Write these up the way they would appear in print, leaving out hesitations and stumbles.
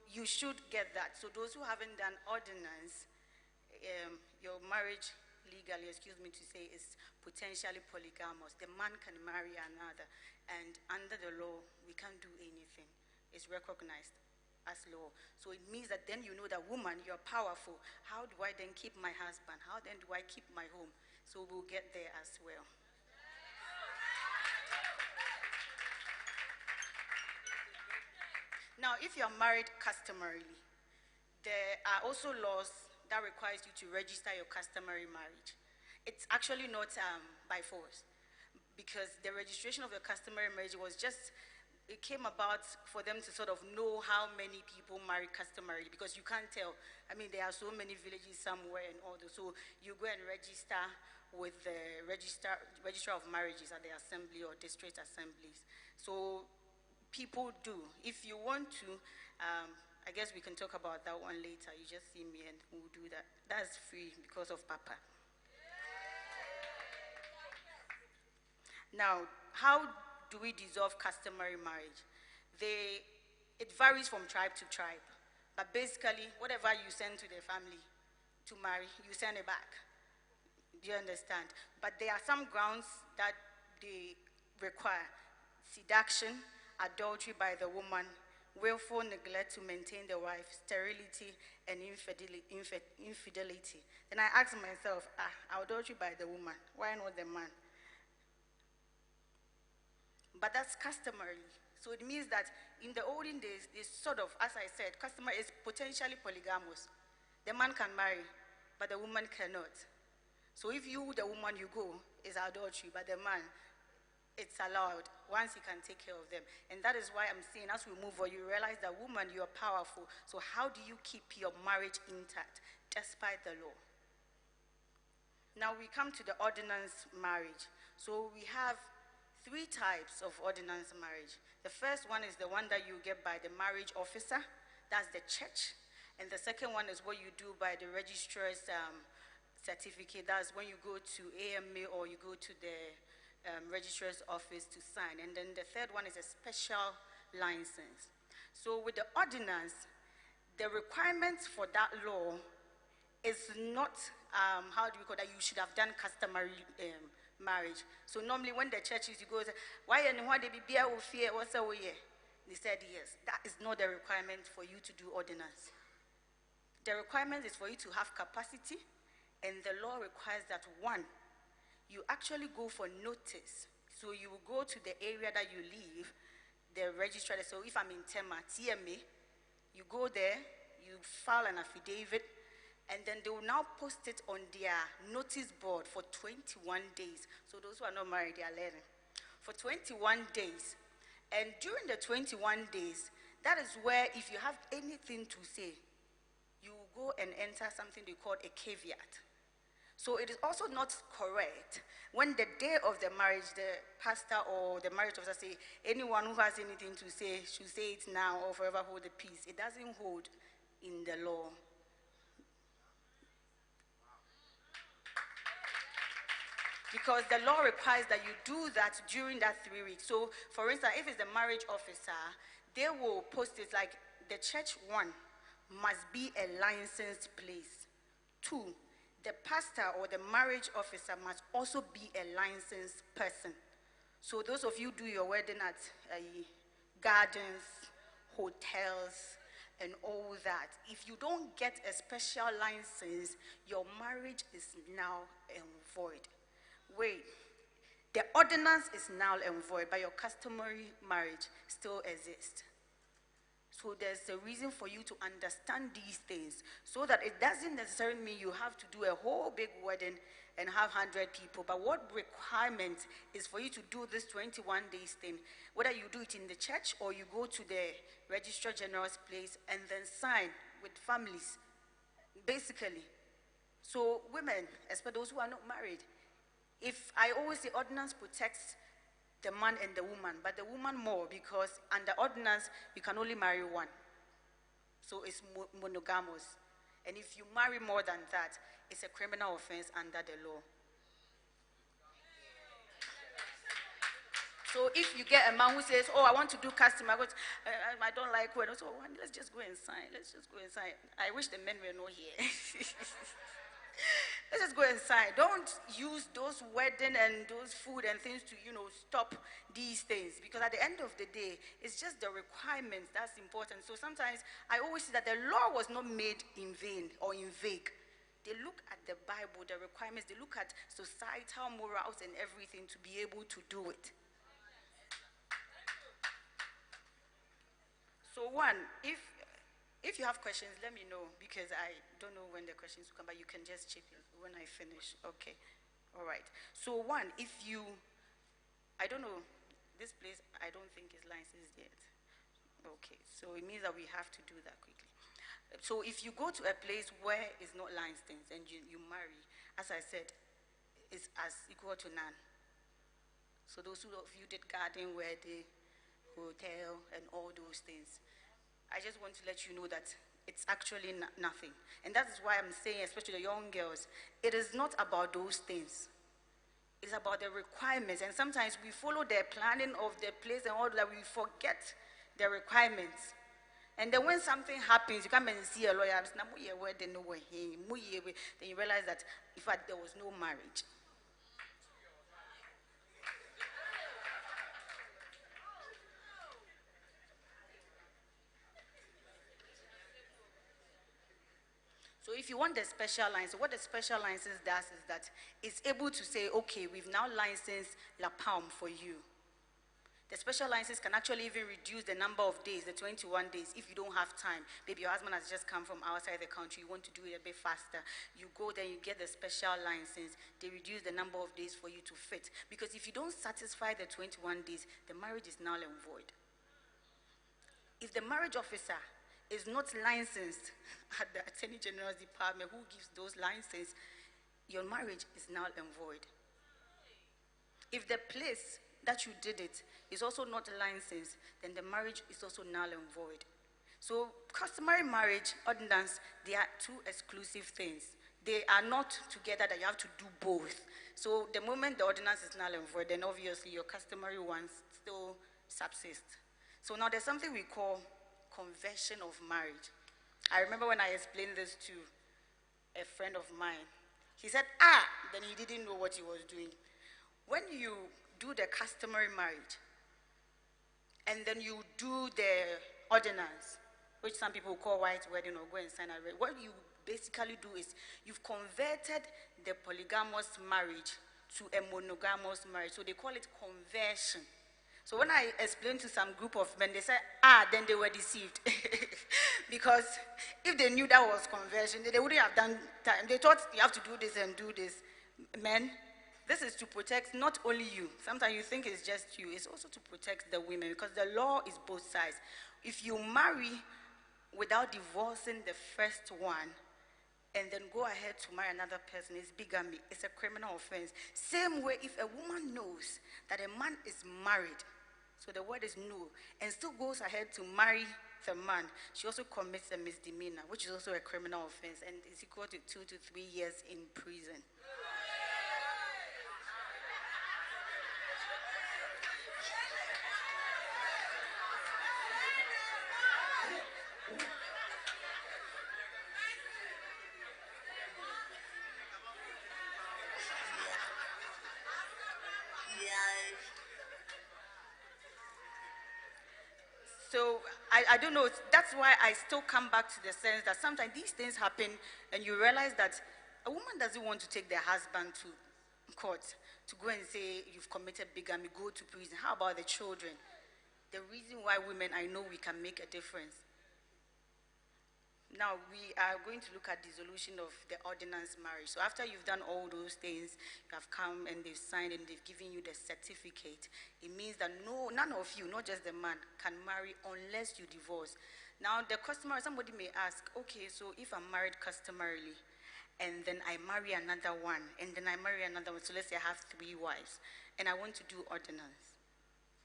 you should get that. So those who haven't done ordinance, your marriage legally, excuse me to say, is potentially polygamous. The man can marry another, and under the law, we can't do anything. It's recognized as law. So it means that then you know that, woman, you're powerful. How do I then keep my husband? How then do I keep my home? So we'll get there as well. Now, if you're married customarily, there are also laws that requires you to register your customary marriage. It's actually not by force, because the registration of your customary marriage was just, it came about for them to sort of know how many people marry customarily, because you can't tell. I mean, there are so many villages somewhere and all those. So you go and register with the registrar of marriages at the assembly or district assemblies. So people do. If you want to, I guess we can talk about that one later. You just see me and we'll do that. That's free because of Papa. Now, how do we dissolve customary marriage? It varies from tribe to tribe. But basically, whatever you send to the family to marry, you send it back. Do you understand? But there are some grounds that they require: seduction, adultery by the woman, willful neglect to maintain the wife, sterility, and infidelity. Then I ask myself, adultery by the woman, why not the man? But that's customary. So it means that in the olden days, it's sort of, as I said, customary is potentially polygamous. The man can marry, but the woman cannot. So if you, the woman, you go, is adultery, but the man, it's allowed once he can take care of them. And that is why I'm saying, as we move on, you realize that, woman, you are powerful. So how do you keep your marriage intact despite the law? Now we come to the ordinance marriage. So we have 3 types of ordinance marriage. The first one is the one that you get by the marriage officer. That's the church. And the second one is what you do by the registrar's certificate. That's when you go to AMA or you go to the registrar's office to sign. And then the third one is a special license. So with the ordinance, the requirements for that law is not, how do we call that, you should have done customary marriage. So normally when the churches, you go, why and why they be beer or fear, what's the way? They said yes. That is not the requirement for you to do ordinance. The requirement is for you to have capacity, and the law requires that, one, you actually go for notice. So you will go to the area that you live, the registrar. So if I'm in Tema, TMA, you go there, you file an affidavit, and then they will now post it on their notice board for 21 days. So those who are not married, they are learning. For 21 days. And during the 21 days, that is where, if you have anything to say, you go and enter something they call a caveat. So it is also not correct when the day of the marriage, the pastor or the marriage officer say, anyone who has anything to say should say it now or forever hold the peace. It doesn't hold in the law. Because the law requires that you do that during that 3 weeks. So, for instance, if it's the marriage officer, they will post it like, the church, 1, must be a licensed place. 2, the pastor or the marriage officer must also be a licensed person. So those of you do your wedding at gardens, hotels, and all that, if you don't get a special license, your marriage is now void. Wait, the ordinance is null and void, but your customary marriage still exists. So there's a reason for you to understand these things, so that it doesn't necessarily mean you have to do a whole big wedding and have 100 people. But what requirement is for you to do this 21 days thing, whether you do it in the church or you go to the Registrar General's place and then sign with families, basically. So women, especially those who are not married, if I always say ordinance protects the man and the woman, but the woman more, because under ordinance you can only marry one. So it's monogamous. And if you marry more than that, it's a criminal offense under the law. So if you get a man who says, "Oh, I want to do casting," I don't like wedding. So let's just go and sign. Let's just go and sign. I wish the men were not here. Let's just go and sign. Don't use those wedding and those food and things to, stop these things. Because at the end of the day, it's just the requirements that's important. So sometimes I always see that the law was not made in vain or in vague. They look at the Bible, the requirements, they look at societal morals and everything to be able to do it. So one, if you have questions, let me know, because I don't know when the questions will come, but you can just chip in when I finish. Okay. All right. So one, I don't know, this place I don't think is licensed yet. Okay. So it means that we have to do that quickly. So if you go to a place where it's not licensed and you marry, as I said, it's as equal to none. So those of you did garden, wedding, hotel, and all those things, I just want to let you know that it's actually nothing. And that is why I'm saying, especially the young girls, it is not about those things. It's about the requirements. And sometimes we follow the planning of the place and all that, we forget the requirements. And then when something happens, you come and see a lawyer, then you realize that, in fact, there was no marriage. So if you want the special license, what the special license does is that it's able to say, okay, we've now licensed La Palme for you. The special license can actually even reduce the number of days, the 21 days, if you don't have time. Maybe your husband has just come from outside the country, you want to do it a bit faster. You go there, you get the special license, they reduce the number of days for you to fit. Because if you don't satisfy the 21 days, the marriage is null and void. If the marriage officer is not licensed at the Attorney General's department, who gives those licenses, your marriage is null and void. If the place that you did it is also not licensed, then the marriage is also null and void. So customary marriage, ordinance, they are two exclusive things. They are not together that you have to do both. So the moment the ordinance is null and void, then obviously your customary ones still subsist. So now there's something we call conversion of marriage. I remember when I explained this to a friend of mine, he said, then he didn't know what he was doing. When you do the customary marriage, and then you do the ordinance, which some people call white wedding or go and sign a red, what you basically do is you've converted the polygamous marriage to a monogamous marriage. So they call it conversion. So when I explained to some group of men, they said, then they were deceived. Because if they knew that was conversion, they wouldn't have done time. They thought you have to do this and do this. Men, this is to protect not only you. Sometimes you think it's just you. It's also to protect the women, because the law is both sides. If you marry without divorcing the first one, and then go ahead to marry another person, it's bigamy. It's a criminal offense. Same way, if a woman knows that a man is married, so the word is no, and still goes ahead to marry the man, she also commits a misdemeanor, which is also a criminal offense, and is equal to 2 to 3 years in prison. So I don't know, that's why I still come back to the sense that sometimes these things happen and you realize that a woman doesn't want to take their husband to court to go and say you've committed bigamy, go to prison. How about the children? The reason why women, I know we can make a difference. Now, we are going to look at dissolution of the ordinance marriage. So after you've done all those things, you have come and they've signed and they've given you the certificate, it means that none of you, not just the man, can marry unless you divorce. Now, the customer, somebody may ask, okay, so if I'm married customarily, and then I marry another one, and then I marry another one, so let's say I have 3 wives, and I want to do ordinance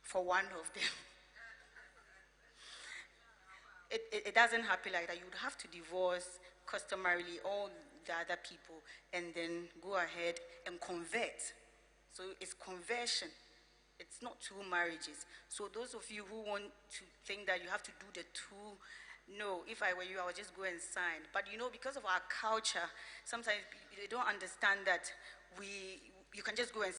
for one of them. It doesn't happen like that. You would have to divorce customarily all the other people and then go ahead and convert. So it's conversion. It's not two marriages. So those of you who want to think that you have to do the two, no, if I were you, I would just go and sign. But you know, because of our culture, sometimes they don't understand that you can just go and